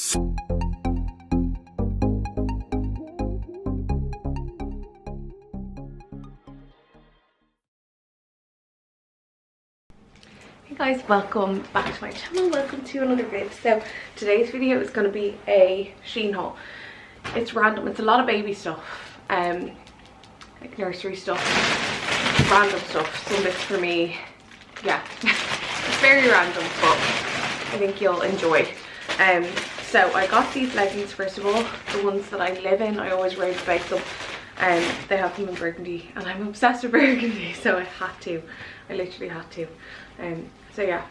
Hey guys, welcome back to my channel. Welcome to another video. So today's video is going to be a Shein haul. It's random. It's a lot of baby stuff, like nursery stuff, random stuff. Some bits for me. Yeah, it's very random, but I think you'll enjoy. So I got these leggings first of all, the ones that I live in. I always rave about them. They have them in burgundy, and I'm obsessed with burgundy, so I had to. I literally had to. So yeah,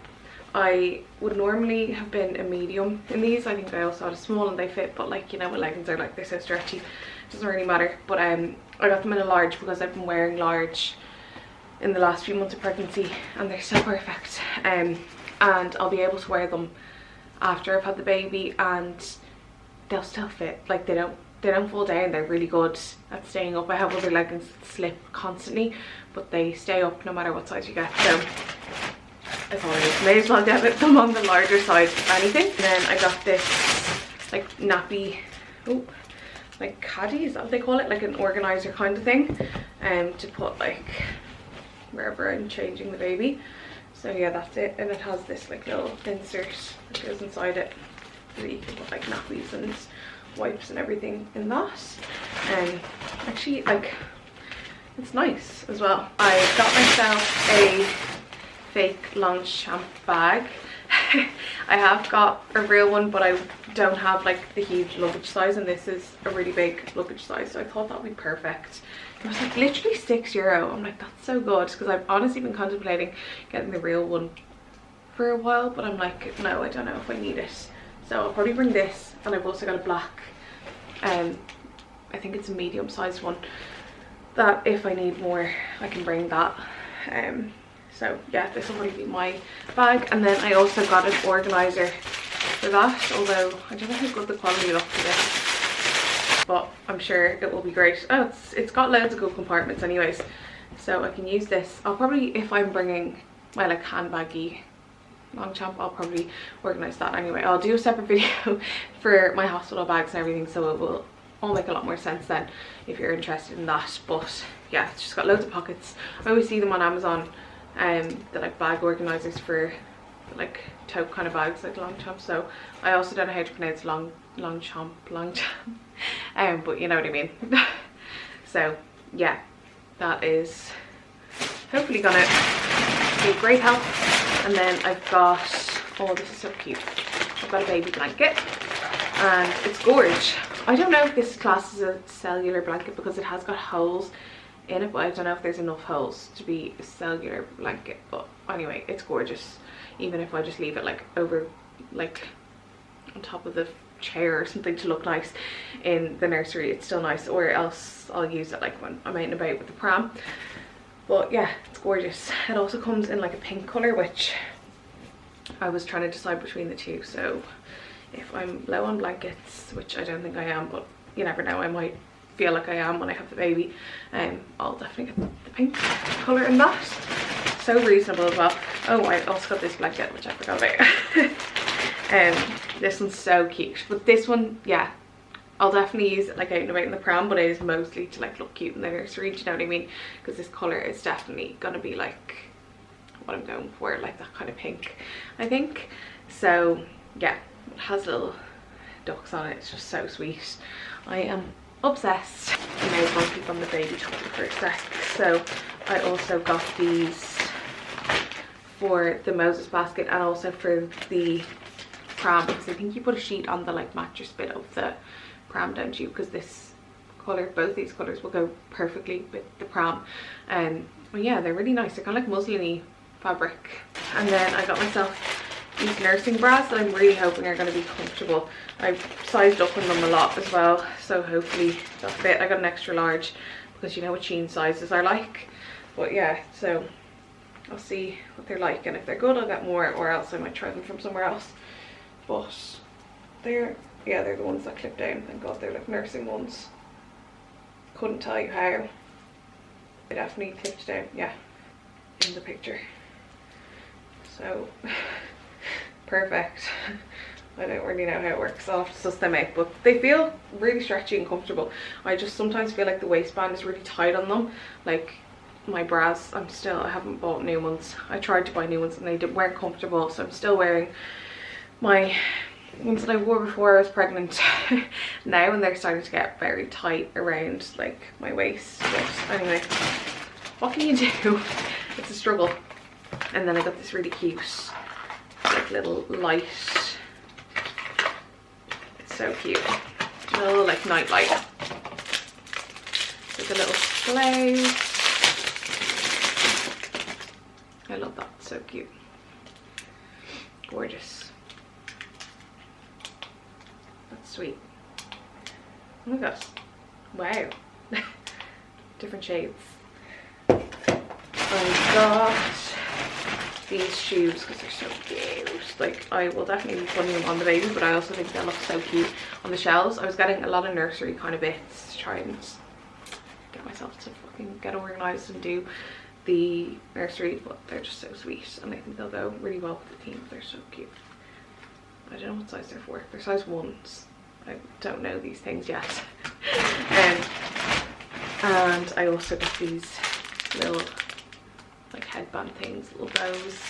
I would normally have been a medium in these. I think I also had a small and they fit, but like, you know what leggings are like, they're so stretchy, it doesn't really matter. But I got them in a large because I've been wearing large in the last few months of pregnancy, and they're so perfect. And I'll be able to wear them after I've had the baby, and they'll still fit. Like they don't fall down. They're really good at staying up. I have other leggings that slip constantly, but they stay up no matter what size you get. So as always, may as well get them on the larger side if anything. And then I got this like nappy, like caddy, is that what they call it? Like an organizer kind of thing, to put like wherever I'm changing the baby. So yeah, that's it. And it has this like little insert that goes inside it, so that you can put like nappies and wipes and everything in that. And actually, like, it's nice as well. I got myself a fake Longchamp bag. I have got a real one, but I don't have like the huge luggage size, and this is a really big luggage size, so I thought that would be perfect. It was like literally €6. I'm like, that's so good, because I've honestly been contemplating getting the real one for a while, but I'm like, no, I don't know if I need it. So I'll probably bring this, and I've also got a black, I think it's a medium sized one, that if I need more I can bring that. So yeah, this will probably be my bag. And then I also got an organizer for that, although I don't know how good the quality looks of this, but I'm sure it will be great. Oh, it's got loads of good compartments anyways, so I can use this. I'll probably, if I'm bringing my like handbaggy Longchamp, I'll probably organize that anyway. I'll do a separate video for my hospital bags and everything, so it will all make a lot more sense then if you're interested in that. But yeah, it's just got loads of pockets. I always see them on Amazon, the like bag organizers for like tote kind of bags, like Longchamp. So I also don't know how to pronounce Longchamp, but you know what I mean. So yeah, that is hopefully gonna be a great help. And then I've got, oh, this is so cute, I've got a baby blanket, and it's gorge. I don't know if this class is a cellular blanket because it has got holes in it, but I don't know if there's enough holes to be a cellular blanket. But anyway, it's gorgeous. Even if I just leave it like over, like on top of the chair or something to look nice in the nursery, it's still nice. Or else I'll use it like when I'm out and about with the pram. But yeah, it's gorgeous. It also comes in like a pink colour, which I was trying to decide between the two. So if I'm low on blankets, which I don't think I am, but you never know, I might feel like I am when I have the baby, I'll definitely get the pink colour in that. So reasonable as well. Oh, I also got this blanket, which I forgot about. This one's so cute. But this one, yeah, I'll definitely use it like out and about in the pram, but it is mostly to like look cute in the nursery, do you know what I mean? Because this colour is definitely gonna be like what I'm going for, like that kind of pink, I think. So yeah, it has little ducks on it. It's just so sweet. I am obsessed. I may as well keep on the baby topic for a sec. So I also got these for the Moses basket and also for the pram, because I think you put a sheet on the like mattress bit of the pram, don't you? Because this colour, both these colours will go perfectly with the pram. But yeah, they're really nice. They're kind of like muslin-y fabric. And then I got myself these nursing bras that I'm really hoping are going to be comfortable. I've sized up in them a lot as well, so hopefully they'll fit. I got an extra large because you know what Shein sizes are like. But yeah, so I'll see what they're like, and if they're good I'll get more, or else I might try them from somewhere else. But they're the ones that clip down. Thank God, they're like nursing ones. Couldn't tell you how. They definitely clipped down, yeah, in the picture. So perfect. I don't really know how it works. I'll have to suss them out, but they feel really stretchy and comfortable. I just sometimes feel like the waistband is really tight on them. Like my bras, I haven't bought new ones. I tried to buy new ones and they weren't comfortable, so I'm still wearing my ones that I wore before I was pregnant now, and they're starting to get very tight around like my waist. But anyway, what can you do? It's a struggle. And then I got this really cute like little light. It's so cute. A little like night light with a little cloud. I love that. So cute. Gorgeous. That's sweet. Oh my god. Wow. Different shades. I got these shoes because they're so cute. Like, I will definitely be putting them on the baby, but I also think they look so cute on the shelves. I was getting a lot of nursery kind of bits to try and get myself to fucking get organised and do the nursery, but they're just so sweet and I think they'll go really well with the team. They're so cute. I don't know what size they're for. They're size 1s. I don't know these things yet. And I also got these little like headband things, little bows,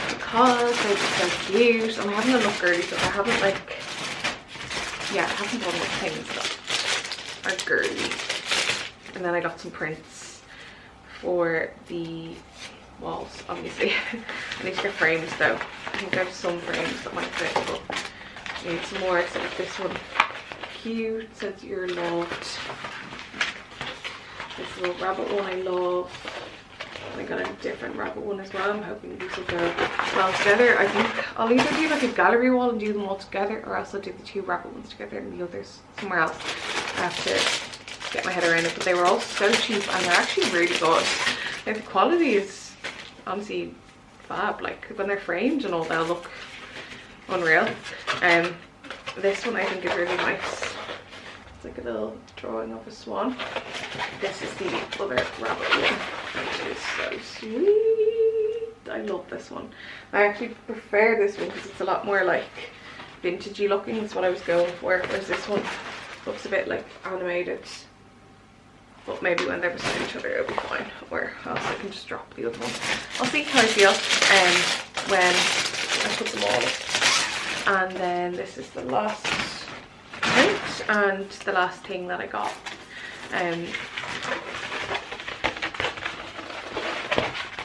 because they're just so cute. And I haven't enough girly stuff. I haven't like, yeah, I haven't done enough things that are girly. And then I got some prints for the walls, obviously. I need to get frames though. I think there's some frames that might fit, but I need some more. So like this one, cute, says you're loved. This little rabbit one I love. I got a different rabbit one as well. I'm hoping these will go well together. I think I'll either do like a gallery wall and do them all together, or else I'll do the 2 rabbit ones together and the others somewhere else. I have to get my head around it, but they were all so cheap and they're actually really good. Like the quality is honestly fab. Like when they're framed and all, they'll look unreal. This one I think is really nice. It's like a little drawing of a swan. This is the other rabbit one, which is so sweet. I love this one. I actually prefer this one because it's a lot more like vintagey looking. That's what I was going for. Whereas this one looks a bit like animated. But maybe when they're beside each other it'll be fine. Or else I can just drop the other one. I'll see how I feel when I put them all up. And then this is the last print and the last thing that I got.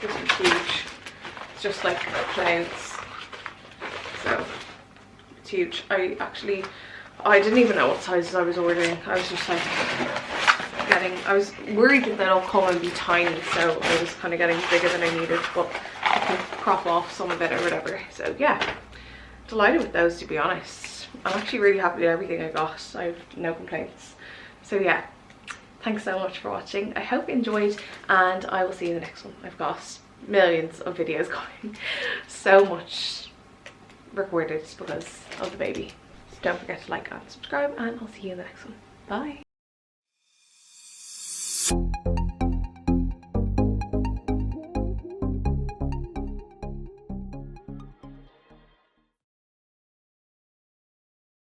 This one's huge. It's just like clouds. So it's huge. I didn't even know what sizes I was ordering. I was just like I was worried that they'd all come and be tiny, so I was kind of getting bigger than I needed, but I can crop off some of it or whatever. So yeah, delighted with those, to be honest. I'm actually really happy with everything I got. I have no complaints. So yeah, thanks so much for watching. I hope you enjoyed, and I will see you in the next one. I've got millions of videos going, so much recorded because of the baby. So don't forget to like and subscribe, and I'll see you in the next one. Bye.